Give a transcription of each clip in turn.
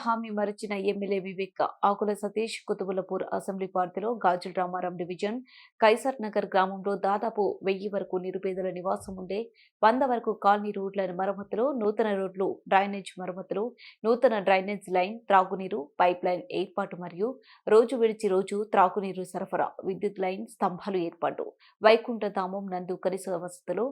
హామీ మరిచిన ఎమ్మెల్యే వివేక్ ఆకుల సతీష్ కుతుబులపూర్ అసెంబ్లీ పార్టీలో గాజుల Ramaram division Kaiser Nagar గ్రామంలో దాదాపు 1000 వరకు నిరుపేదల నివాసం ఉండే 100 వరకు కాలనీ రోడ్ల మరమ్మతులు, నూతన రోడ్లు, డ్రైనేజ్ మరమ్మతులు, నూతన డ్రైనేజ్ లైన్, త్రాగునీరు పైప్ లైన్ ఏర్పాటు మరియు రోజు విడిచి రోజు త్రాగునీరు సరఫరా, విద్యుత్ లైన్ స్తంభాలు ఏర్పాటు, వైకుంఠధామం నందు కనీస వసతులు,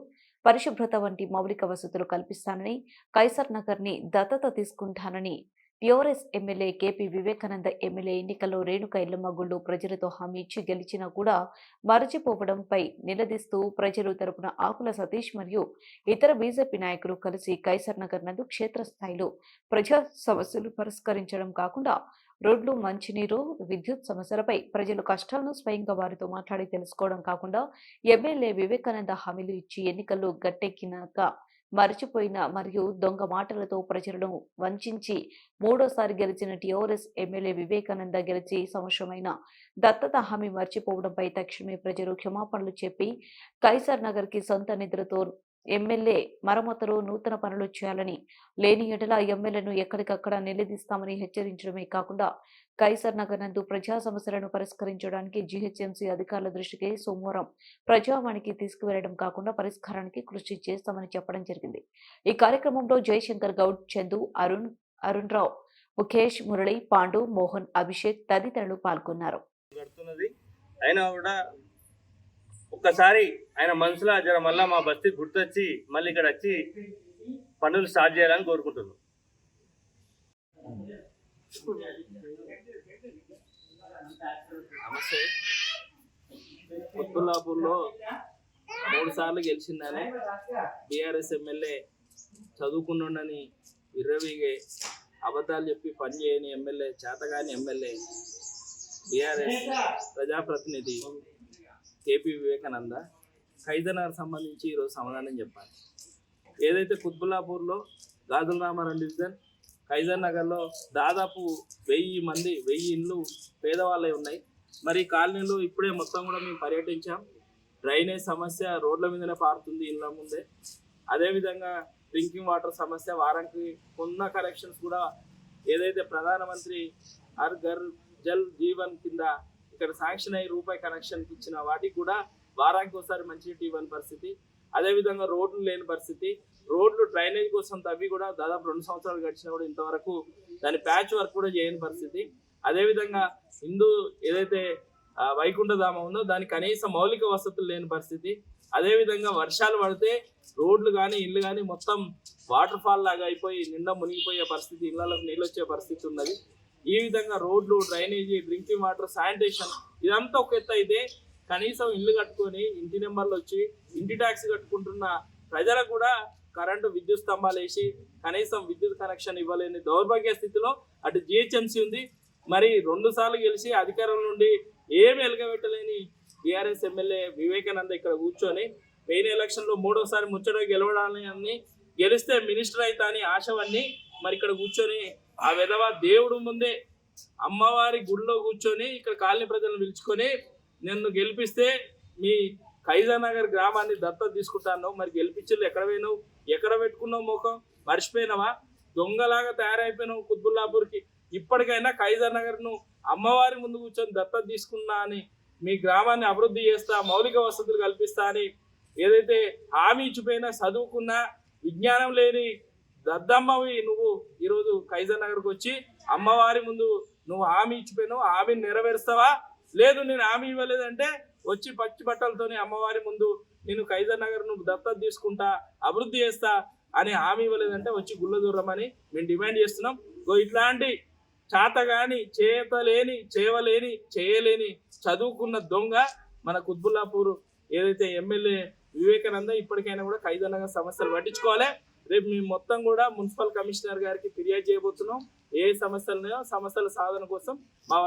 పరిశుభ్రత వంటి మౌలిక వసతులు కల్పిస్తానని, కైసర్ నగర్ ని దత్తత తీసుకుంటానని TRS MLA KP Vivekananda MLA ఎన్నికల్లో రేణుక ఎల్లమ్మ గుళ్ళు ప్రజలతో హామీ ఇచ్చి గెలిచినా కూడా మరచిపోవడంపై నిలదీస్తూ ప్రజలు తరపున ఆకుల సతీష్ మరియు ఇతర బీజేపీ నాయకులు కలిసి కైసర్ నగర్ నందు క్షేత్రస్థాయిలో ప్రజా సమస్యలు పరిష్కరించడం కాకుండా రోడ్లు, మంచినీరు, విద్యుత్ సమస్యలపై ప్రజల కష్టాలను స్వయంగా వారితో మాట్లాడి తెలుసుకోవడం కాకుండా ఎమ్మెల్యే వివేకానంద హామీలు ఇచ్చి ఎన్నికల్లో గట్టెక్కినాక మరిచిపోయిన మరియు దొంగ మాటలతో ప్రజలను వంచించి మూడోసారి గెలిచిన టిఆర్ఎస్ ఎమ్మెల్యే వివేకానంద గెలిచి సంవత్సరమైన దత్తత హామీ మర్చిపోవడంపై తక్షణమే ప్రజలు క్షమాపణలు చెప్పి కైసర్ నగర్ కి సొంత నిధులతో ఎమ్మెల్యే మరమ్మతులు, నూతన పనులు చేయాలని, లేని ఎడల ఎమ్మెల్యేను ఎక్కడికక్కడ నిలదీస్తామని హెచ్చరించడమే కాకుండా కైసర్ నగర్ నందు ప్రజా సమస్యలను పరిష్కరించడానికి జీహెచ్ఎంసీ అధికారుల దృష్టికి సోమవారం ప్రజావాణికి తీసుకువెళ్లడం కాకుండా పరిష్కారానికి కృషి చేస్తామని చెప్పడం జరిగింది. ఈ కార్యక్రమంలో జయశంకర్ గౌడ్, చందు, అరుణ్ రావు, ముఖేష్, మురళి, పాండు, మోహన్, అభిషేక్ తదితరులు పాల్గొన్నారు. ఒక్కసారి ఆయన మనసులో జర మళ్ళీ మా బస్తీ గుర్తొచ్చి మళ్ళీ ఇక్కడ వచ్చి పనులు స్టార్ట్ చేయాలని కోరుకుంటున్నాం. నమస్తే. కుత్బుల్లాపూర్లో 3 సార్లు గెలిచిందని బీఆర్ఎస్ ఎమ్మెల్యే చదువుకున్నాడని విర్రవీగే అబద్ధాలు చెప్పి పనిచేయని ఎమ్మెల్యే, చేతగాని ఎమ్మెల్యే బీఆర్ఎస్ ప్రజాప్రతినిధి కేపీ వివేకానంద ఖైదనగర్ సంబంధించి ఈరోజు సమాధానం చెప్పాలి. ఏదైతే కుత్బుల్లాపూర్లో గాజుల రామారం డివిజన్ ఖైజర్ నగర్లో దాదాపు 1000 ఇండ్లు పేదవాళ్ళే ఉన్నాయి. మరి కాలనీలు ఇప్పుడే మొత్తం కూడా మేము పర్యటించాం. డ్రైనేజ్ సమస్య రోడ్ల మీదనే పారుతుంది ఇళ్ళ ముందే. అదేవిధంగా డ్రింకింగ్ వాటర్ సమస్య, వారానికి కొన్న కనెక్షన్స్ కూడా ఏదైతే ప్రధానమంత్రి హర్ ఘర్ జల్ జీవన్ కింద ఇక్కడ శాంక్షన్ అయ్యి రూపాయి కనెక్షన్కి ఇచ్చిన వాటికి కూడా వారానికి ఒకసారి మంచినీటి ఇవ్వని పరిస్థితి. అదేవిధంగా రోడ్లు లేని పరిస్థితి. రోడ్లు డ్రైనేజ్ కోసం తవ్వి కూడా దాదాపు 2 సంవత్సరాలు గడిచినా కూడా ఇంతవరకు దాని ప్యాచ్ వర్క్ కూడా చేయని పరిస్థితి. అదేవిధంగా ఏదైతే వైకుంఠధామం ఉందో దానికి కనీస మౌలిక వసతులు లేని పరిస్థితి. అదేవిధంగా వర్షాలు పడితే రోడ్లు కానీ ఇల్లు కానీ మొత్తం వాటర్ ఫాల్ లాగా అయిపోయి నిండా మునిగిపోయే పరిస్థితి, ఇళ్లలోకి నీళ్ళు వచ్చే పరిస్థితి ఉన్నది. ఈ విధంగా రోడ్లు, డ్రైనేజీ, డ్రింకింగ్ వాటర్, శానిటేషన్ ఇదంతా ఒక ఎత్తు అయితే కనీసం ఇల్లు కట్టుకొని ఇంటి నెంబర్లు వచ్చి ఇంటి ట్యాక్స్ కట్టుకుంటున్న ప్రజలకు కూడా కరెంటు, విద్యుత్ స్తంభాలు వేసి కనీసం విద్యుత్ కనెక్షన్ ఇవ్వలేని దౌర్భాగ్య స్థితిలో అటు జిహెచ్ఎంసీ ఉంది. మరి 2 సార్లు గెలిచి అధికారం నుండి ఏమి ఎలగబెట్టలేని బీఆర్ఎస్ ఎమ్మెల్యే వివేకానంద ఇక్కడ కూర్చొని పోయిన ఎలక్షన్లో 3వసారి ముచ్చట గెలవడాన్ని గెలిస్తే మినిస్టర్ అవుతా అని ఆశవన్నీ మరి ఇక్కడ కూర్చొని ఆ విధవ దేవుడు ముందే అమ్మవారి గుడిలో కూర్చొని ఇక్కడ కాలనీ ప్రజలను పిలుచుకొని నన్ను గెలిపిస్తే మీ ఖైజర్ నగర్ గ్రామాన్ని దత్తత తీసుకుంటాను. మరి గెలిపించలు ఎక్కడ పోయినావు? ఎక్కడ పెట్టుకున్నావు ముఖం? మర్చిపోయినావా? దొంగలాగా తయారైపోయినావు కుత్బుల్లాపూర్కి. ఇప్పటికైనా ఖైజర్ నగర్ను అమ్మవారి ముందు కూర్చొని దత్తత తీసుకున్నా అని, మీ గ్రామాన్ని అభివృద్ధి చేస్తా, మౌలిక వసతులు కల్పిస్తా అని ఏదైతే హామీ ఇచ్చిపోయినా చదువుకున్నా విజ్ఞానం లేని దద్దమ్మవి నువ్వు ఈరోజు ఖైజర్ నగర్కి వచ్చి అమ్మవారి ముందు నువ్వు హామీ ఇచ్చిపోయినావు. హామీని నెరవేరుస్తావా? లేదు నేను హామీ ఇవ్వలేదంటే వచ్చి పచ్చి బట్టలతోని అమ్మవారి ముందు నేను ఖైజర్ నగర్ నువ్వు దత్తత తీసుకుంటా, అభివృద్ధి చేస్తా అని హామీ ఇవ్వలేదంటే వచ్చి గుళ్ళ దూరమని మేము డిమాండ్ చేస్తున్నాం. ఇట్లాంటి చేతగాని, చేయలేని చదువుకున్న దొంగ మన కుత్బుల్లాపూర్ ఏదైతే ఎమ్మెల్యే వివేకానంద ఇప్పటికైనా కూడా ఖైజర్ నగర్ సమస్యలు పట్టించుకోవాలి. రేపు మేము మొత్తం కూడా మున్సిపల్ కమిషనర్ గారికి ఫిర్యాదు చేయబోతున్నాం. ఏ సమస్యలు ఉన్నాయో సమస్యల సాధన కోసం మా